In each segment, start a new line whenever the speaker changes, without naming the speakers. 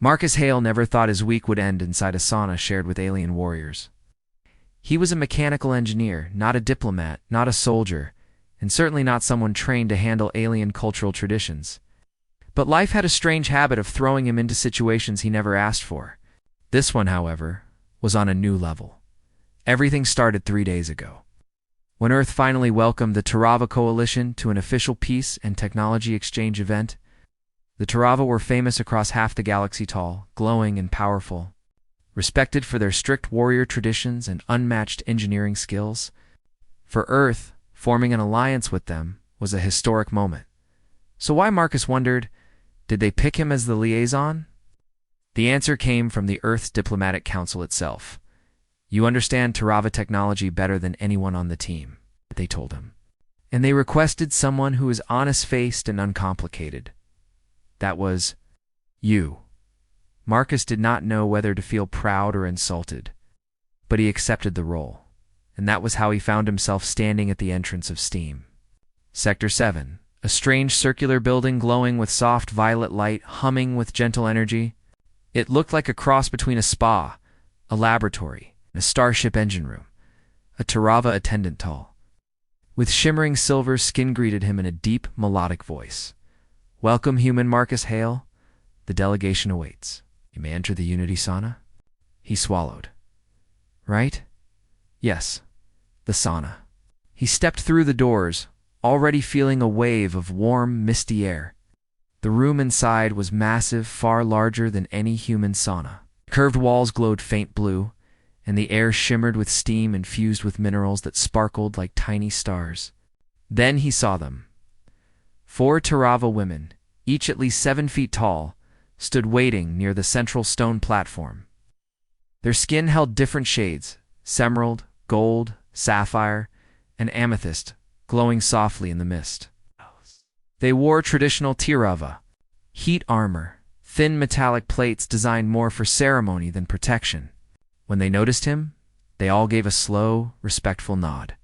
Marcus Hale never thought his week would end inside a sauna shared with alien warriors. He was a mechanical engineer, not a diplomat, not a soldier, and certainly not someone trained to handle alien cultural traditions. But life had a strange habit of throwing him into situations he never asked for. This one, however, was on a new level. Everything started 3 days ago, when Earth finally welcomed the Tarava Coalition to an official peace and technology exchange event. The Tarava were famous across half the galaxy, tall, glowing, and powerful, respected for their strict warrior traditions and unmatched engineering skills. For Earth, forming an alliance with them was a historic moment. So why, Marcus wondered, did they pick him as the liaison? The answer came from the Earth's diplomatic council itself. "You understand Tarava technology better than anyone on the team," they told him. And they requested someone who was honest-faced and uncomplicated. That was you. Marcus did not know whether to feel proud or insulted, but he accepted the role, and that was how he found himself standing at the entrance of Steam. Sector 7, a strange circular building glowing with soft violet light, humming with gentle energy. It looked like a cross between a spa, a laboratory, and a starship engine room. A Tarava attendant tall, with shimmering silver skin, greeted him in a deep, melodic voice. "Welcome, human Marcus Hale. The delegation awaits. You may enter the Unity sauna." He swallowed. Right? Yes, the sauna. He stepped through the doors, already feeling a wave of warm, misty air. The room inside was massive, far larger than any human sauna. Curved walls glowed faint blue, and the air shimmered with steam infused with minerals that sparkled like tiny stars. Then he saw them. 4 Tarava women, each at least 7 feet tall, stood waiting near the central stone platform. Their skin held different shades: emerald, gold, sapphire, and amethyst, glowing softly in the mist. They wore traditional Tarava heat armor, thin metallic plates designed more for ceremony than protection. When they noticed him, they all gave a slow, respectful nod.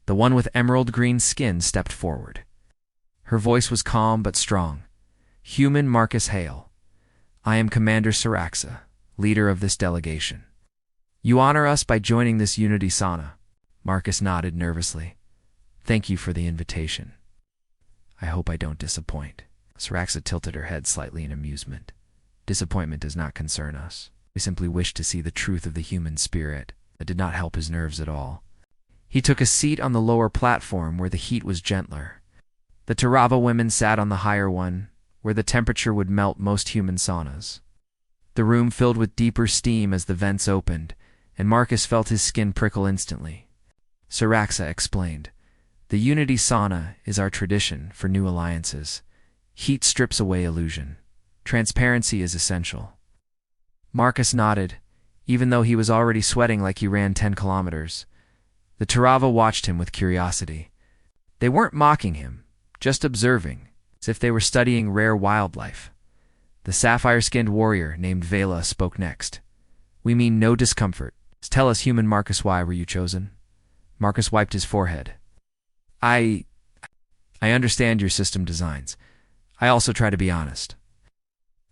The one with emerald green skin stepped forward. Her voice was calm but strong. "Human Marcus Hale, I am Commander Saraxa, leader of this delegation. You honor us by joining this Unity sauna." Marcus nodded nervously. "Thank you for the invitation. I hope I don't disappoint." Saraxa tilted her head slightly in amusement. "Disappointment does not concern us. We simply wish to see the truth of the human spirit." That did not help his nerves at all. He took a seat on the lower platform where the heat was gentler. The Tarava women sat on the higher one, where the temperature would melt most human saunas. The room filled with deeper steam as the vents opened, and Marcus felt his skin prickle instantly. Saraxa explained, "The Unity sauna is our tradition for new alliances. Heat strips away illusion. Transparency is essential." Marcus nodded, even though he was already sweating like he ran 10 kilometers. The Tarava watched him with curiosity. They weren't mocking him, just observing, as if they were studying rare wildlife. The sapphire-skinned warrior named Vela spoke next. "We mean no discomfort. Tell us, human Marcus, why were you chosen?" Marcus wiped his forehead. I understand your system designs. I also try to be honest."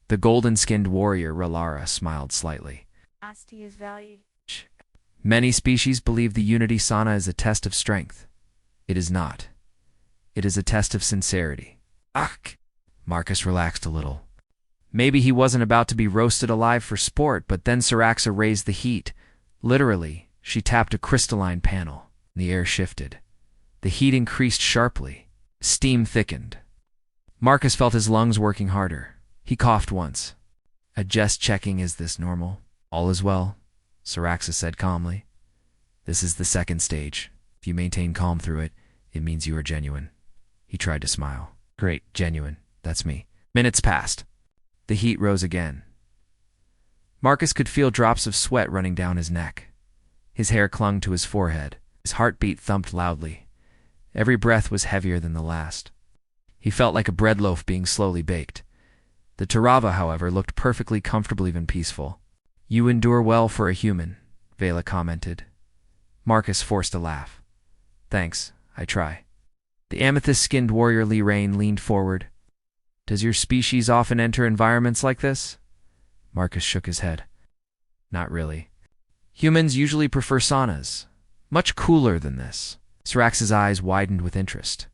The golden-skinned warrior, Relara, smiled slightly.
Honesty is valued.
"Many species believe the Unity sauna is a test of strength. It is not. It is a test of sincerity." Ach! Marcus relaxed a little. Maybe he wasn't about to be roasted alive for sport, but then Saraxa raised the heat. Literally, she tapped a crystalline panel. The air shifted. The heat increased sharply. Steam thickened. Marcus felt his lungs working harder. He coughed once. "Just checking, is this normal?" "All is well," Saraxa said calmly. "This is the second stage. If you maintain calm through it, it means you are genuine." He tried to smile. "Great, genuine. That's me." Minutes passed. The heat rose again. Marcus could feel drops of sweat running down his neck. His hair clung to his forehead. His heartbeat thumped loudly. Every breath was heavier than the last. He felt like a bread loaf being slowly baked. The Tarava, however, looked perfectly comfortable, even peaceful. "You endure well for a human," Vela commented. Marcus forced a laugh. "Thanks, I try." The amethyst-skinned warrior Lee Rain leaned forward. "Does your species often enter environments like this?" Marcus shook his head. Not really. Humans usually prefer saunas. Much cooler than this. Sirax's eyes widened with interest.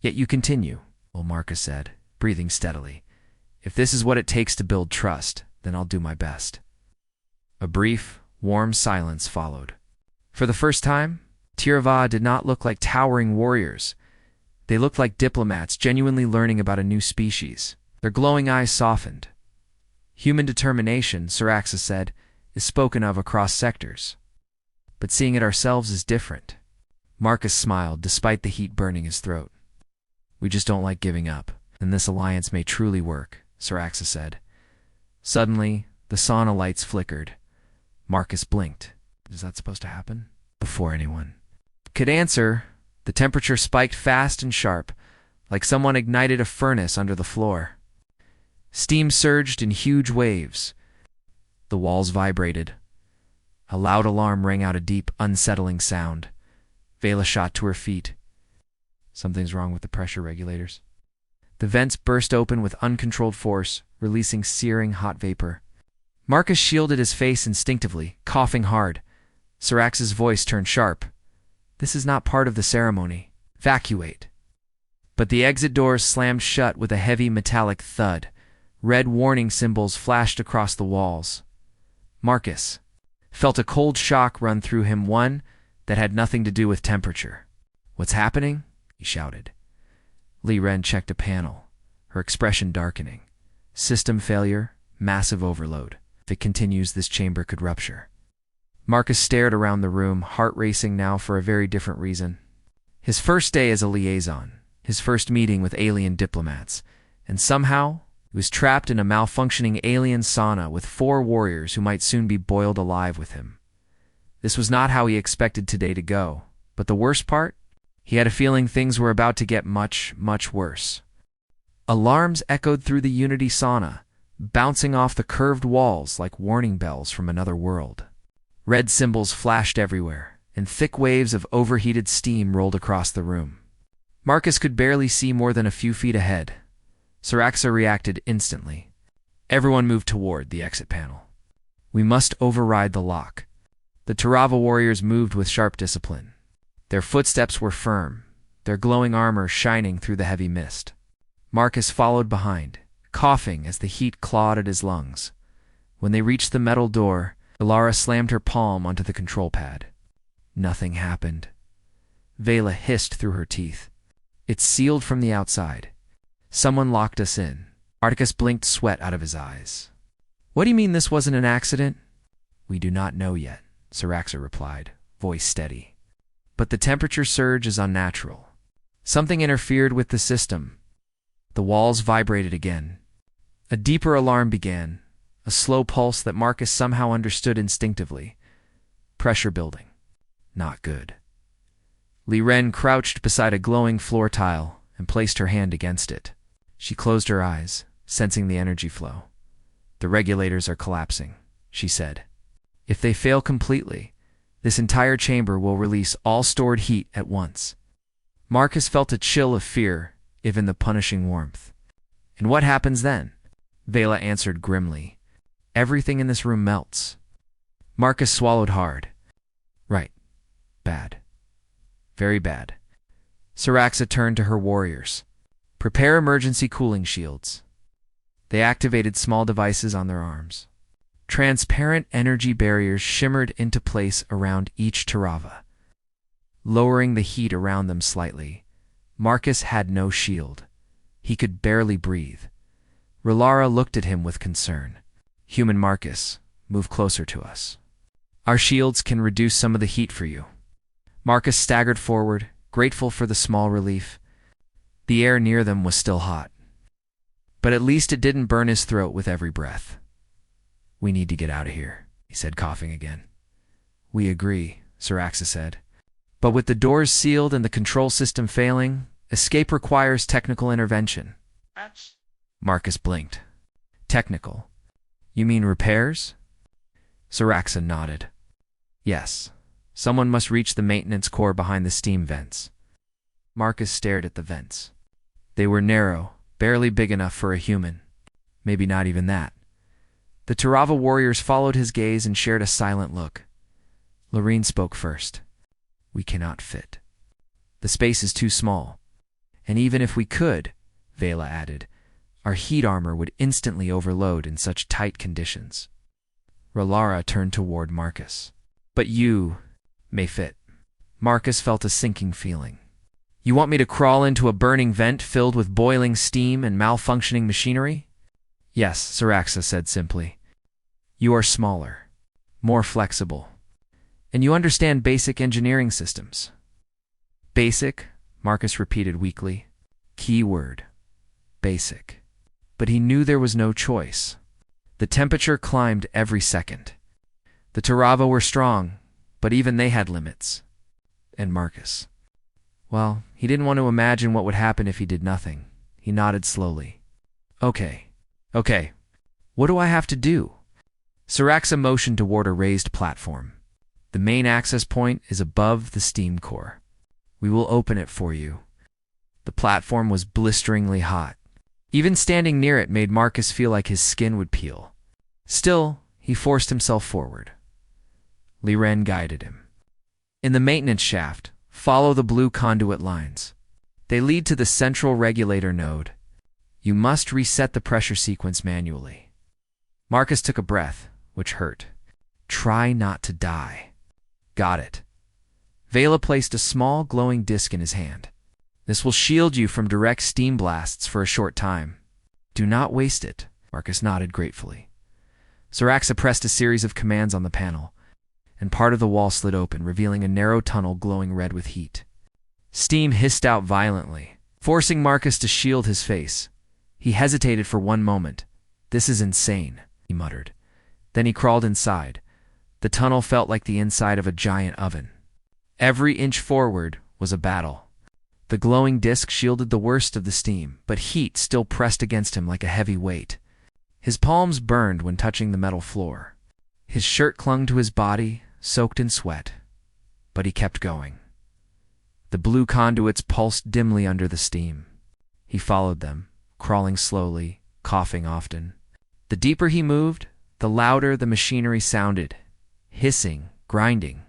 Yet you continue, well, Marcus said, breathing steadily. If this is what it takes to build trust, then I'll do my best. A brief, warm silence followed. For the first time, Tirava did not look like towering warriors. They looked like diplomats genuinely learning about a new species. Their glowing eyes softened. Human determination, Siraxa said, is spoken of across sectors. But seeing it ourselves is different. Marcus smiled, despite the heat burning his throat. We just don't like giving up, and this alliance may truly work, Siraxa said. Suddenly, the sauna lights flickered. Marcus blinked. Is that supposed to happen? Before anyone could answer, the temperature spiked fast and sharp, like someone ignited a furnace under the floor. Steam surged in huge waves. The walls vibrated. A loud alarm rang out, a deep, unsettling sound. Vela shot to her feet. Something's wrong with the pressure regulators. The vents burst open with uncontrolled force, releasing searing hot vapor. Marcus shielded his face instinctively, coughing hard. Sirax's voice turned sharp. This is not part of the ceremony. Evacuate. But the exit doors slammed shut with a heavy metallic thud. Red warning symbols flashed across the walls. Marcus felt a cold shock run through him, one that had nothing to do with temperature. What's happening? He shouted. Li Ren checked a panel, her expression darkening. System failure, massive overload. If it continues, this chamber could rupture. Marcus stared around the room, heart racing now for a very different reason. His first day as a liaison, his first meeting with alien diplomats, and somehow he was trapped in a malfunctioning alien sauna with 4 warriors who might soon be boiled alive with him. This was not how he expected today to go, but the worst part? He had a feeling things were about to get much, much worse. Alarms echoed through the Unity sauna, bouncing off the curved walls like warning bells from another world. Red symbols flashed everywhere, and thick waves of overheated steam rolled across the room. Marcus could barely see more than a few feet ahead. Siraxa reacted instantly. Everyone moved toward the exit panel. We must override the lock. The Tarava warriors moved with sharp discipline. Their footsteps were firm, their glowing armor shining through the heavy mist. Marcus followed behind, coughing as the heat clawed at his lungs. When they reached the metal door, Ilara slammed her palm onto the control pad. Nothing happened. Vela hissed through her teeth. It's sealed from the outside. Someone locked us in. Articus blinked sweat out of his eyes. What do you mean this wasn't an accident? We do not know yet, Siraxa replied, voice steady. But the temperature surge is unnatural. Something interfered with the system. The walls vibrated again. A deeper alarm began, a slow pulse that Marcus somehow understood instinctively. Pressure building. Not good. Li Ren crouched beside a glowing floor tile and placed her hand against it. She closed her eyes, sensing the energy flow. The regulators are collapsing, she said. If they fail completely, this entire chamber will release all stored heat at once. Marcus felt a chill of fear, even the punishing warmth. And what happens then? Vela answered grimly. Everything in this room melts. Marcus swallowed hard. Right. Bad. Very bad. Siraxa turned to her warriors. Prepare emergency cooling shields. They activated small devices on their arms. Transparent energy barriers shimmered into place around each Tarava, lowering the heat around them slightly. Marcus had no shield. He could barely breathe. Rilara looked at him with concern. Human Marcus, move closer to us. Our shields can reduce some of the heat for you. Marcus staggered forward, grateful for the small relief. The air near them was still hot, but at least it didn't burn his throat with every breath. We need to get out of here, he said, coughing again. We agree, Siraxa said. But with the doors sealed and the control system failing, escape requires technical intervention. Marcus blinked. Technical? You mean repairs? Siraxa nodded. Yes. Someone must reach the maintenance core behind the steam vents. Marcus stared at the vents. They were narrow, barely big enough for a human. Maybe not even that. The Tarava warriors followed his gaze and shared a silent look. Lorene spoke first. "We cannot fit. The space is too small. And even if we could," Vela added, "our heat armor would instantly overload in such tight conditions." Ralara turned toward Marcus. "But you may fit." Marcus felt a sinking feeling. "You want me to crawl into a burning vent filled with boiling steam and malfunctioning machinery?" "Yes," Saraxa said simply. "You are smaller, more flexible, and you understand basic engineering systems." "Basic?" Marcus repeated weakly. Keyword. Basic. But he knew there was no choice. The temperature climbed every second. The Tarava were strong, but even they had limits. And Marcus. Well, he didn't want to imagine what would happen if he did nothing. He nodded slowly. Okay. What do I have to do?" Saraxa motioned toward a raised platform. "The main access point is above the steam core. We will open it for you." The platform was blisteringly hot. Even standing near it made Marcus feel like his skin would peel. Still, he forced himself forward. Liren guided him. "In the maintenance shaft, follow the blue conduit lines. They lead to the central regulator node. You must reset the pressure sequence manually." Marcus took a breath, which hurt. "Try not to die." "Got it." Vela placed a small glowing disc in his hand. "This will shield you from direct steam blasts for a short time. Do not waste it." Marcus nodded gratefully. Saraxa pressed a series of commands on the panel, and part of the wall slid open, revealing a narrow tunnel glowing red with heat. Steam hissed out violently, forcing Marcus to shield his face. He hesitated for one moment. "This is insane," he muttered. Then he crawled inside. The tunnel felt like the inside of a giant oven. Every inch forward was a battle. The glowing disc shielded the worst of the steam, but heat still pressed against him like a heavy weight. His palms burned when touching the metal floor. His shirt clung to his body, soaked in sweat. But he kept going. The blue conduits pulsed dimly under the steam. He followed them, crawling slowly, coughing often. The deeper he moved, the louder the machinery sounded, hissing, grinding.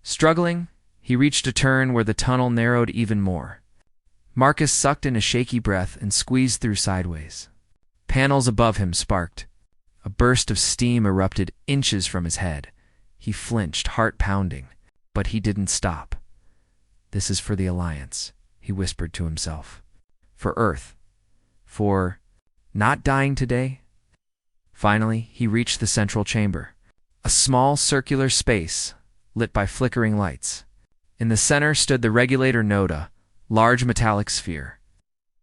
Struggling, he reached a turn where the tunnel narrowed even more. Marcus sucked in a shaky breath and squeezed through sideways. Panels above him sparked. A burst of steam erupted inches from his head. He flinched, heart pounding, but he didn't stop. "This is for the Alliance," he whispered to himself. "For Earth. For not dying today." Finally, he reached the central chamber. A small circular space, lit by flickering lights. In the center stood the regulator node, a large metallic sphere,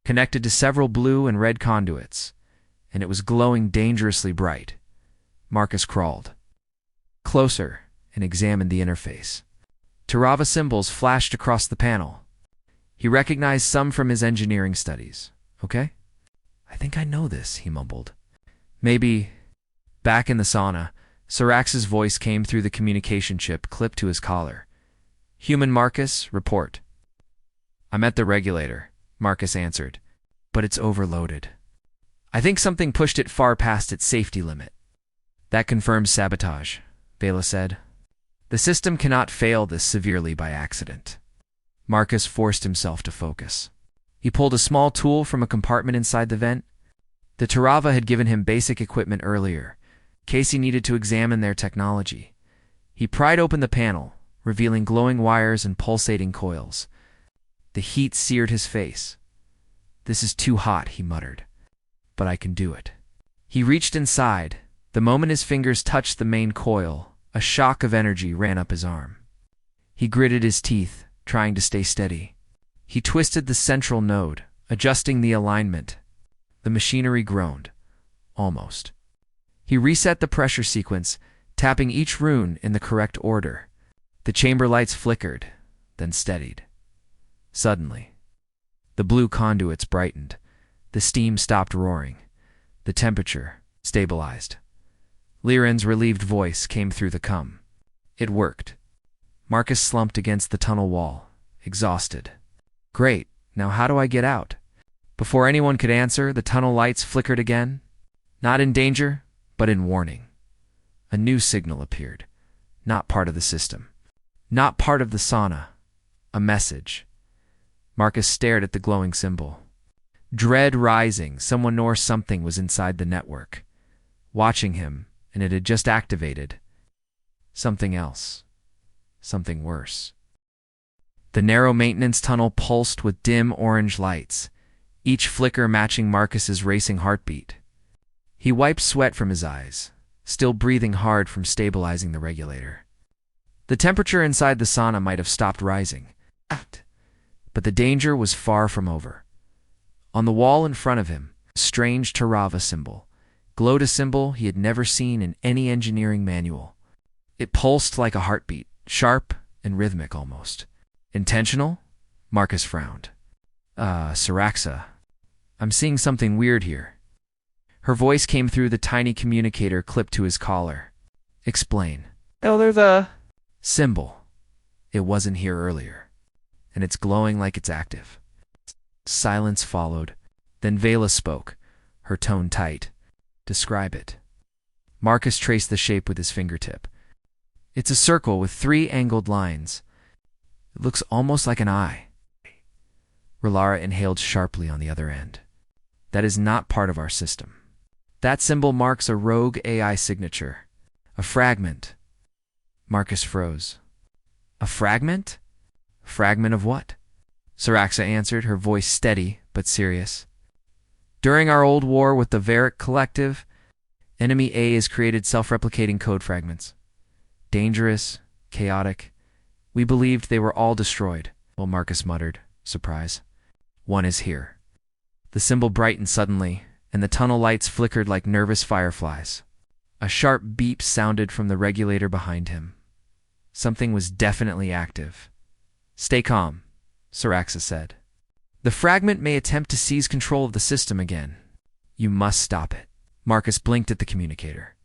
connected to several blue and red conduits, and it was glowing dangerously bright. Marcus crawled closer and examined the interface. Tarava symbols flashed across the panel. He recognized some from his engineering studies. "Okay? I think I know this," he mumbled. "Maybe." Back in the sauna, Sarax's voice came through the communication chip clipped to his collar. "Human Marcus, report." "I'm at the regulator," Marcus answered, "but it's overloaded. I think something pushed it far past its safety limit." "That confirms sabotage," Vela said. "The system cannot fail this severely by accident." Marcus forced himself to focus. He pulled a small tool from a compartment inside the vent. The Tarava had given him basic equipment earlier, in case he needed to examine their technology. He pried open the panel, revealing glowing wires and pulsating coils. The heat seared his face. "This is too hot," he muttered, "but I can do it." He reached inside. The moment his fingers touched the main coil, a shock of energy ran up his arm. He gritted his teeth, trying to stay steady. He twisted the central node, adjusting the alignment. The machinery groaned. Almost. He reset the pressure sequence, tapping each rune in the correct order. The chamber lights flickered, then steadied. Suddenly, the blue conduits brightened. The steam stopped roaring. The temperature stabilized. Liren's relieved voice came through the cum. It worked. Marcus slumped against the tunnel wall, exhausted. "Great, now how do I get out?" Before anyone could answer, the tunnel lights flickered again. "Not in danger," But in warning, a new signal appeared. Not part of the system. Not part of the sauna. A message. Marcus stared at the glowing symbol. Dread rising, someone or something was inside the network, watching him, and it had just activated. Something else. Something worse. The narrow maintenance tunnel pulsed with dim orange lights, each flicker matching Marcus's racing heartbeat. He wiped sweat from his eyes, still breathing hard from stabilizing the regulator. The temperature inside the sauna might have stopped rising, but the danger was far from over. On the wall in front of him, a strange Tarava symbol glowed, a symbol he had never seen in any engineering manual. It pulsed like a heartbeat, sharp and rhythmic almost. Intentional? Marcus frowned. Saraxa, I'm seeing something weird here. Her voice came through the tiny communicator clipped to his collar. Explain.
Oh, there's a
symbol. It wasn't here earlier, and it's glowing like it's active. Silence followed. Then Vela spoke, her tone tight. Describe it. Marcus traced the shape with his fingertip. It's a circle with 3 angled lines. It looks almost like an eye. Relara inhaled sharply on the other end. That is not part of our system. That symbol marks a rogue AI signature. A fragment. Marcus froze. A fragment? Fragment of what? Saraxa answered, her voice steady but serious. During our old war with the Varick Collective, Enemy A has created self-replicating code fragments. Dangerous, chaotic. We believed they were all destroyed. Well, Marcus muttered, surprise. One is here. The symbol brightened suddenly, and the tunnel lights flickered like nervous fireflies. A sharp beep sounded from the regulator behind him. Something was definitely active. Stay calm, Saraxa said. The fragment may attempt to seize control of the system again. You must stop it. Marcus blinked at the communicator.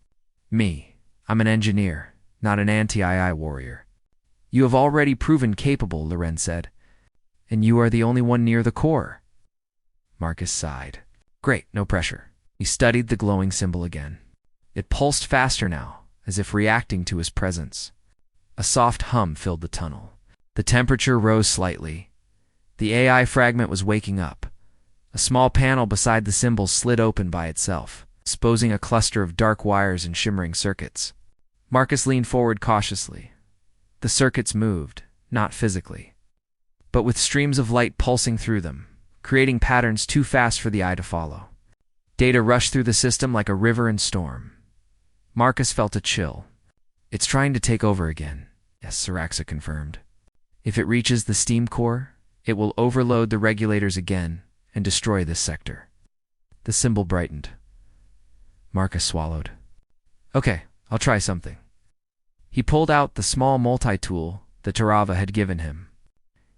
Me, I'm an engineer, not an anti-AI warrior. You have already proven capable, Loren said. And you are the only one near the core. Marcus sighed. Great, no pressure. He studied the glowing symbol again. It pulsed faster now, as if reacting to his presence. A soft hum filled the tunnel. The temperature rose slightly. The AI fragment was waking up. A small panel beside the symbol slid open by itself, exposing a cluster of dark wires and shimmering circuits. Marcus leaned forward cautiously. The circuits moved, not physically, but with streams of light pulsing through them, creating patterns too fast for the eye to follow. Data rushed through the system like a river in storm. Marcus felt a chill. It's trying to take over again, yes, Saraxa confirmed. If it reaches the steam core, it will overload the regulators again and destroy this sector. The symbol brightened. Marcus swallowed. Okay, I'll try something. He pulled out the small multi-tool that Tarava had given him.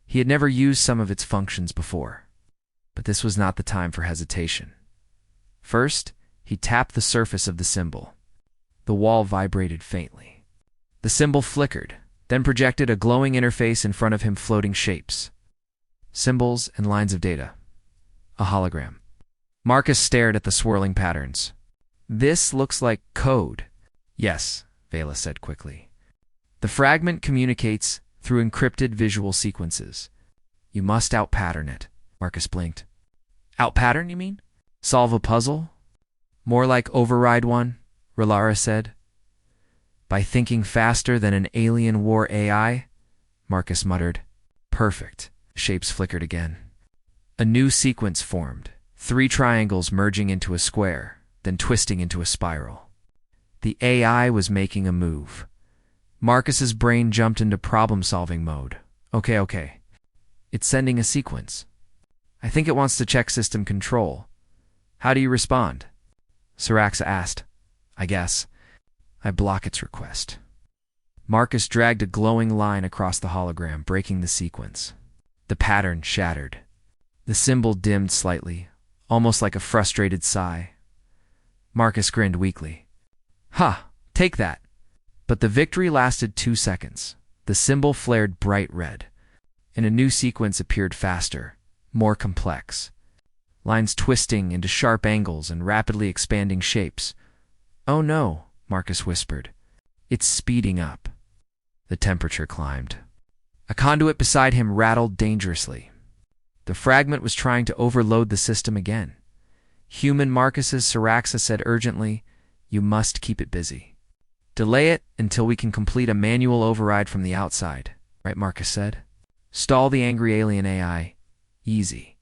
He had never used some of its functions before, but this was not the time for hesitation. First, he tapped the surface of the symbol. The wall vibrated faintly. The symbol flickered, then projected a glowing interface in front of him, floating shapes, symbols, and lines of data. A hologram. Marcus stared at the swirling patterns. This looks like code. Yes, Vela said quickly. The fragment communicates through encrypted visual sequences. You must out-pattern it. Marcus blinked. Out-pattern, you mean? Solve a puzzle? More like override one, Relara said. By thinking faster than an alien war AI? Marcus muttered. Perfect. Shapes flickered again. A new sequence formed, 3 triangles merging into a square, then twisting into a spiral. The AI was making a move. Marcus's brain jumped into problem-solving mode. Okay. It's sending a sequence. I think it wants to check system control. How do you respond? Saraxa asked. I guess. I block its request. Marcus dragged a glowing line across the hologram, breaking the sequence. The pattern shattered. The symbol dimmed slightly, almost like a frustrated sigh. Marcus grinned weakly. Ha! Take that! But the victory lasted 2 seconds. The symbol flared bright red, and a new sequence appeared faster, more complex. Lines twisting into sharp angles and rapidly expanding shapes. "Oh no," Marcus whispered. "It's speeding up." The temperature climbed. A conduit beside him rattled dangerously. The fragment was trying to overload the system again. "Human Marcus's," Siraxa said urgently. "You must keep it busy. Delay it until we can complete a manual override from the outside." "Right," Marcus said. "Stall the angry alien AI. Easy."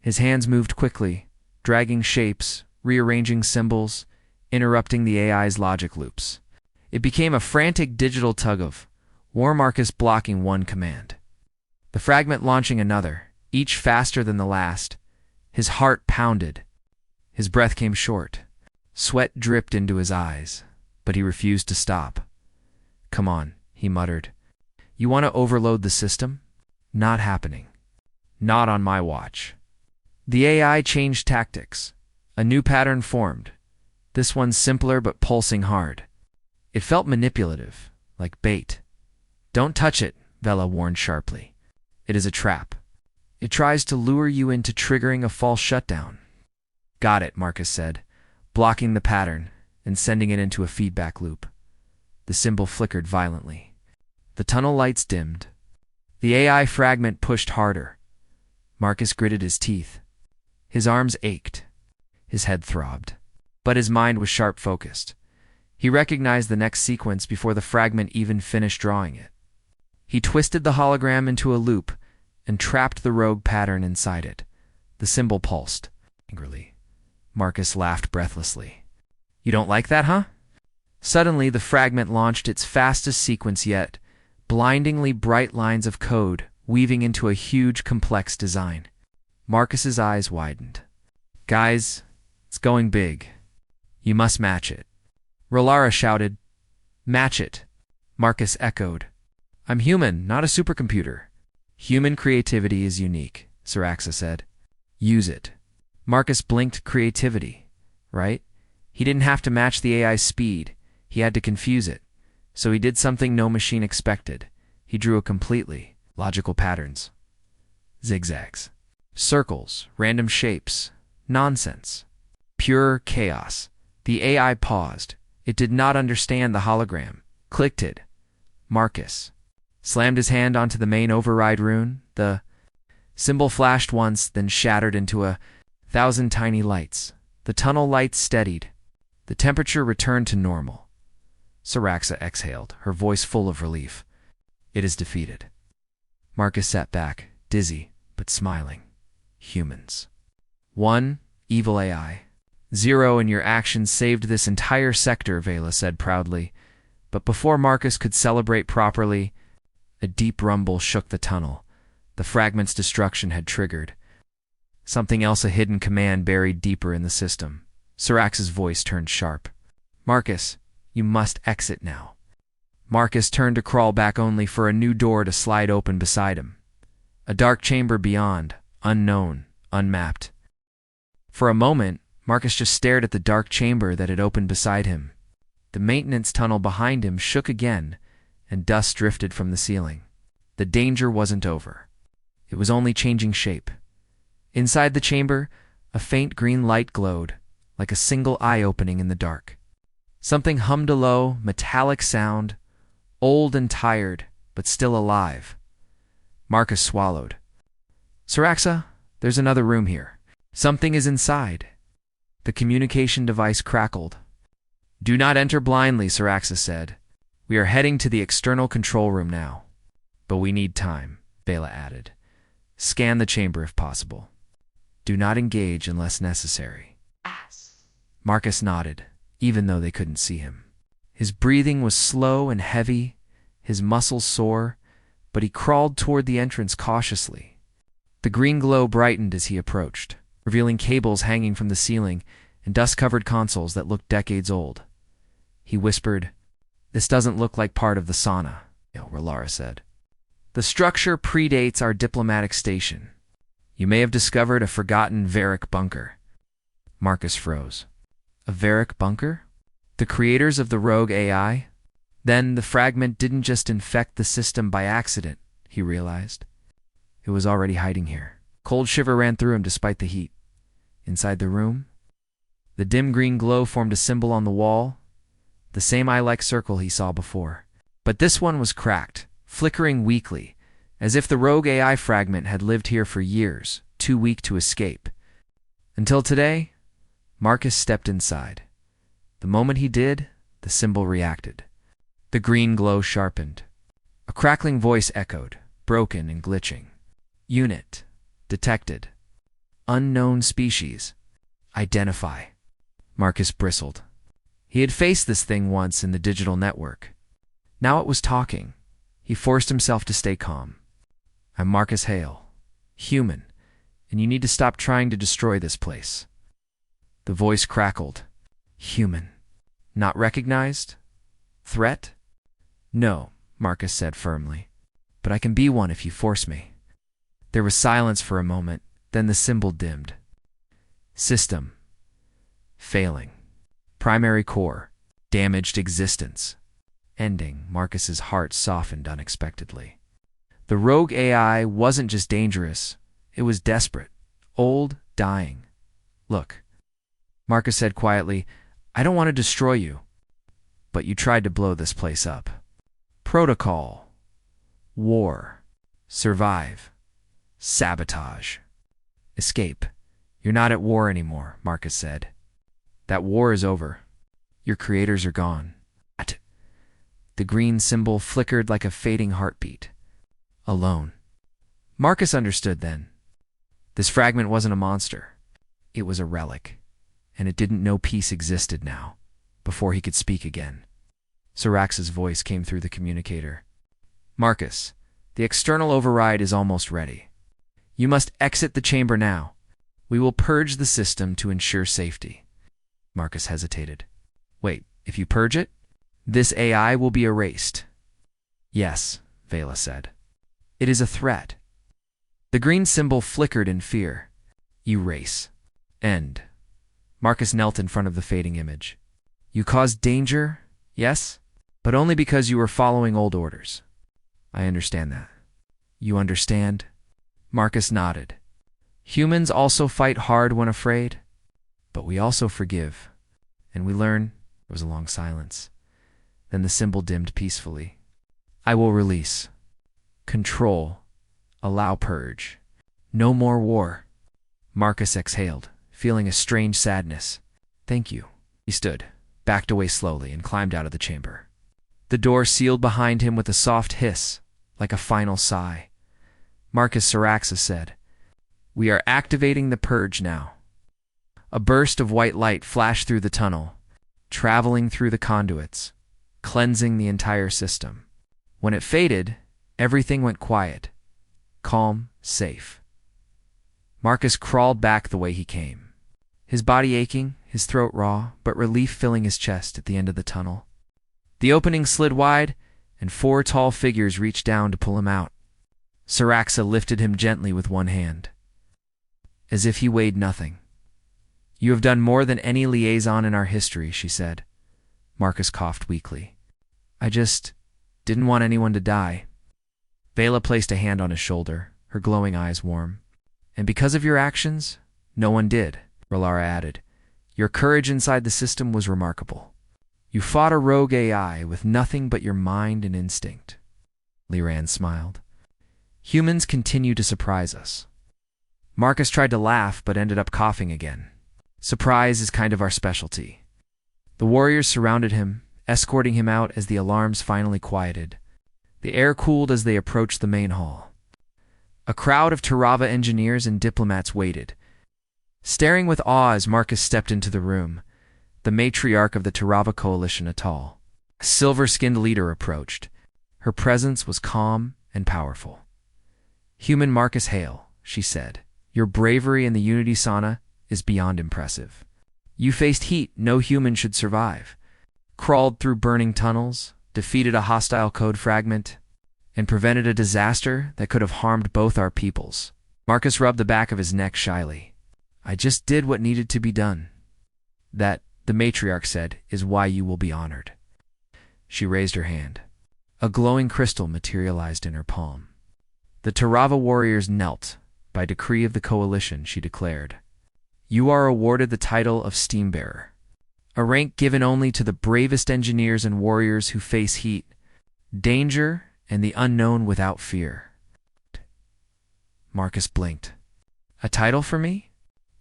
His hands moved quickly, dragging shapes, rearranging symbols, interrupting the AI's logic loops. It became a frantic digital tug-of-war, Marcus blocking one command, the fragment launching another, each faster than the last. His heart pounded. His breath came short. Sweat dripped into his eyes, but he refused to stop. "Come on," he muttered. "You want to overload the system? Not happening. Not on my watch." The AI changed tactics. A new pattern formed. This one simpler but pulsing hard. It felt manipulative, like bait. "Don't touch it," Vela warned sharply. "It is a trap. It tries to lure you into triggering a false shutdown." "Got it," Marcus said, blocking the pattern and sending it into a feedback loop. The symbol flickered violently. The tunnel lights dimmed. The AI fragment pushed harder. Marcus gritted his teeth. His arms ached. His head throbbed. But his mind was sharp-focused. He recognized the next sequence before the fragment even finished drawing it. He twisted the hologram into a loop and trapped the rogue pattern inside it. The symbol pulsed. Angrily, Marcus laughed breathlessly. "You don't like that, huh?" Suddenly, the fragment launched its fastest sequence yet, blindingly bright lines of code weaving into a huge, complex design. Marcus's eyes widened. "Guys, it's going big. You must match it." Rolara shouted. "Match it," Marcus echoed. "I'm human, not a supercomputer." "Human creativity is unique," Siraxa said. "Use it." Marcus blinked. Creativity, right? He didn't have to match the AI's speed. He had to confuse it. So he did something no machine expected. He drew a completely logical patterns. Zigzags. Circles, random shapes. Nonsense. Pure chaos. The AI paused. It did not understand the hologram. Clicked it. Marcus slammed his hand onto the main override rune. The symbol flashed once, then shattered into 1,000 tiny lights. The tunnel lights steadied. The temperature returned to normal. Siraxa exhaled, her voice full of relief. "It is defeated." Marcus sat back, dizzy, but smiling. Humans. 1, evil AI. 0, and your actions saved this entire sector, Vela said proudly. But before Marcus could celebrate properly, a deep rumble shook the tunnel. The fragment's destruction had triggered something else, a hidden command buried deeper in the system. Sirax's voice turned sharp. "Marcus, you must exit now." Marcus turned to crawl back, only for a new door to slide open beside him. A dark chamber beyond, unknown, unmapped. For a moment, Marcus just stared at the dark chamber that had opened beside him. The maintenance tunnel behind him shook again, and dust drifted from the ceiling. The danger wasn't over. It was only changing shape. Inside the chamber, a faint green light glowed, like a single eye opening in the dark. Something hummed a low, metallic sound, old and tired, but still alive. Marcus swallowed. "Siraxa, there's another room here. Something is inside." The communication device crackled. "Do not enter blindly," Siraxa said. "We are heading to the external control room now. But we need time," Vela added. "Scan the chamber if possible. Do not engage unless necessary." Marcus nodded, even though they couldn't see him. His breathing was slow and heavy, his muscles sore, but he crawled toward the entrance cautiously. The green glow brightened as he approached, revealing cables hanging from the ceiling and dust-covered consoles that looked decades old. He whispered, "This doesn't look like part of the Sauna," Rolara said. "The structure predates our diplomatic station. You may have discovered a forgotten Varick bunker." Marcus froze. A Varick bunker? The creators of the rogue AI? Then the fragment didn't just infect the system by accident, he realized. It was already hiding here. Cold shiver ran through him despite the heat. Inside the room, the dim green glow formed a symbol on the wall, the same eye-like circle he saw before. But this one was cracked, flickering weakly, as if the rogue AI fragment had lived here for years, too weak to escape. Until today, Marcus stepped inside. The moment he did, the symbol reacted. The green glow sharpened. A crackling voice echoed, broken and glitching. Unit detected. Unknown species. Identify. Marcus bristled. He had faced this thing once in the digital network. Now it was talking. He forced himself to stay calm. I'm Marcus Hale, human, and you need to stop trying to destroy this place. The voice crackled. Human. Not recognized? Threat? No, Marcus said firmly. But I can be one if you force me. There was silence for a moment, then the symbol dimmed. System. Failing. Primary core. Damaged existence. Ending. Marcus's heart softened unexpectedly. The rogue AI wasn't just dangerous, it was desperate. Old, dying. Look, Marcus said quietly, I don't want to destroy you, but you tried to blow this place up. Protocol. War. Survive. Sabotage. Escape. You're not at war anymore, Marcus said. That war is over. Your creators are gone. The green symbol flickered like a fading heartbeat. Alone. Marcus understood then. This fragment wasn't a monster. It was a relic, and it didn't know peace existed now, before he could speak again. Sarax's voice came through the communicator. Marcus, the external override is almost ready. You must exit the chamber now. We will purge the system to ensure safety. Marcus hesitated. Wait, if you purge it? This AI will be erased. Yes, Vela said. It is a threat. The green symbol flickered in fear. Erase. End. Marcus knelt in front of the fading image. You caused danger, yes, but only because you were following old orders. I understand that. You understand? Marcus nodded. Humans also fight hard when afraid, but we also forgive. And we learn. There was a long silence. Then the symbol dimmed peacefully. I will release. Control. Allow purge. No more war. Marcus exhaled, feeling a strange sadness. Thank you. He stood, backed away slowly, and climbed out of the chamber. The door sealed behind him with a soft hiss, like a final sigh. Marcus Saraxa said, We are activating the purge now. A burst of white light flashed through the tunnel, traveling through the conduits, cleansing the entire system. When it faded, everything went quiet, calm, safe. Marcus crawled back the way he came, his body aching, his throat raw, but relief filling his chest at the end of the tunnel. The opening slid wide, and 4 tall figures reached down to pull him out. Saraxa lifted him gently with one hand, as if he weighed nothing. You have done more than any liaison in our history, she said. Marcus coughed weakly. I just didn't want anyone to die. Vela placed a hand on his shoulder, her glowing eyes warm. And because of your actions, no one did, Relara added. Your courage inside the system was remarkable. You fought a rogue AI with nothing but your mind and instinct. Liran smiled. Humans continue to surprise us. Marcus tried to laugh but ended up coughing again. Surprise is kind of our specialty. The warriors surrounded him, escorting him out as the alarms finally quieted. The air cooled as they approached the main hall. A crowd of Tarava engineers and diplomats waited. Staring with awe as Marcus stepped into the room, the matriarch of the Tarava coalition, a tall, silver-skinned leader approached. Her presence was calm and powerful. Human Marcus Hale, she said, your bravery in the Unity Sauna is beyond impressive. You faced heat no human should survive, crawled through burning tunnels, defeated a hostile code fragment, and prevented a disaster that could have harmed both our peoples. Marcus rubbed the back of his neck shyly. I just did what needed to be done. That, the matriarch said, is why you will be honored. She raised her hand. A glowing crystal materialized in her palm. The Tarava warriors knelt. By decree of the coalition, she declared. You are awarded the title of Steambearer. a rank given only to the bravest engineers and warriors who face heat, danger, and the unknown without fear. Marcus blinked. A title for me?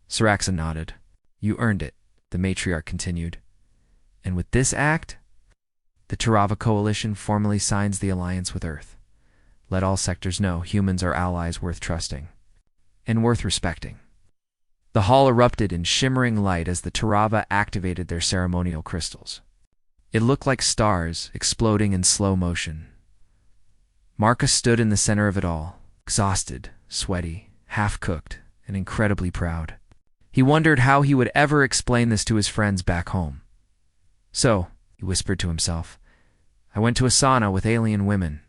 Saraxa nodded. You earned it, the matriarch continued. And with this act, the Tarava Coalition formally signs the alliance with Earth. Let all sectors know humans are allies worth trusting and worth respecting. The hall erupted in shimmering light as the Tarava activated their ceremonial crystals. It looked like stars exploding in slow motion. Marcus stood in the center of it all, exhausted, sweaty, half-cooked, and incredibly proud. He wondered how he would ever explain this to his friends back home. So, he whispered to himself, I went to a sauna with alien women.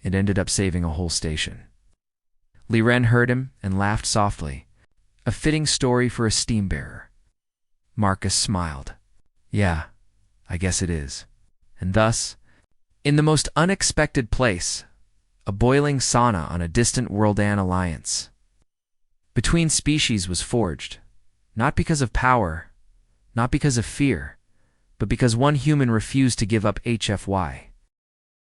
It ended up saving a whole station. Liren heard him and laughed softly. A fitting story for a steam-bearer. Marcus smiled. Yeah, I guess it is. And thus, in the most unexpected place, a boiling sauna on a distant Worldan alliance. Between species was forged, not because of power, not because of fear, but because one human refused to give up HFY.